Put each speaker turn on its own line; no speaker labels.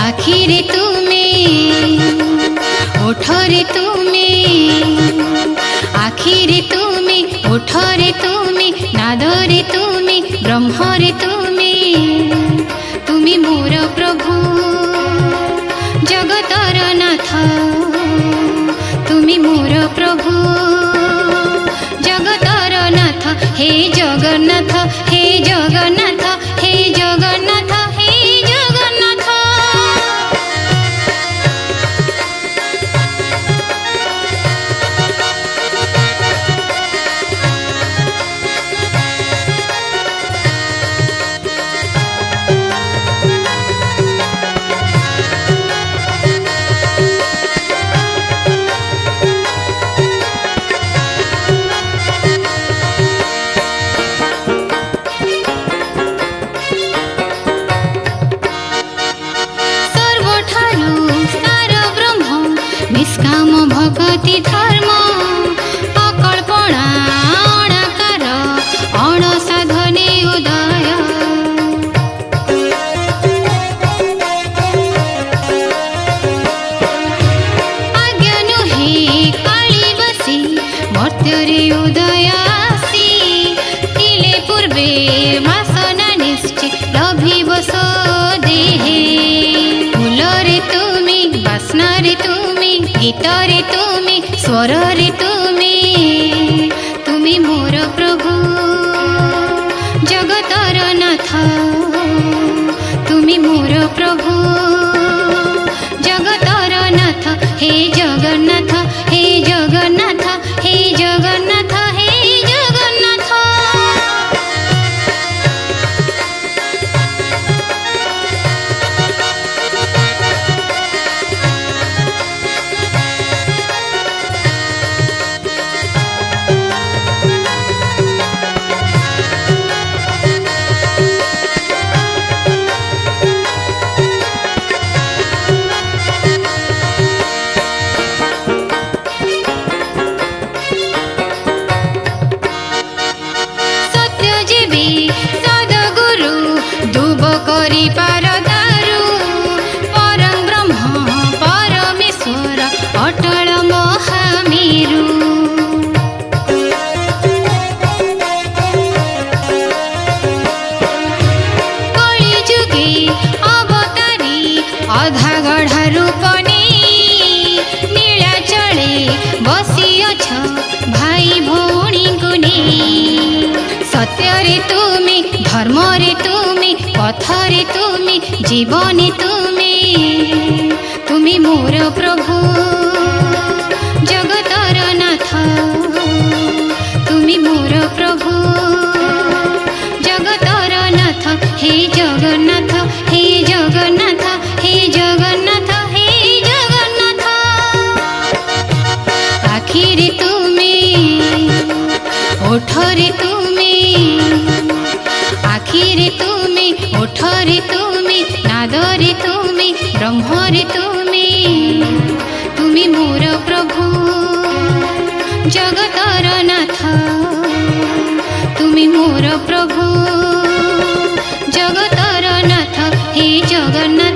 आखिरे तुमे ओठरे तुमे आखिरे तुमे ओठरे तुमे नादरे तुमे ब्रह्मरे तुमे तुमी मोर प्रभु जगतर नाथ तुमी मोर प्रभु जगतर नाथ हे जगन्नाथ हे जगन्नाथ हे जगन्नाथ हे जगन्नाथ। निष्काम भक्ति धर्म अकल्पना अणाकार अणसाधने उदय आज्ञा नुहे काली बसी मर्त्यरे उदय आसी तिले पूर्वे वासना निश्चय लभिब देहे फूलरे तुमी बास्नारे तुमी गीतरे तुमी स्वररे तुमी तुमी मोर प्रभु जगतर नाथ तुमी मोर प्रभु जगतर नाथ हे जगन्नाथ हे जगन्नाथ हे जगन्नाथ हे जगन्नाथ। अटल महामेरु कलि जुगे अवतारी अधा गढ़ा रूपने नीलाचले बसिअछ भाई भौणी को नहीं सत्यरे तुमे धर्मरे तुमे पथरे तुमे जीवने तुमे तुमी मोर प्रभु जगतर नाथ तुमी मोर प्रभु जगतर नाथ हे जगन्नाथ हे जगन्नाथ हे जगन्नाथ हे जगन्नाथ। आखिरे तुमे ओठरे तुमे आखिरे तुमे ओठरे तुमे नादरे तुमे ब्रह्मरे तुमे तुमी मोर प्रभु जगतर नाथ तुमी मोर प्रभु जगतर नाथ हे जगन्नाथ।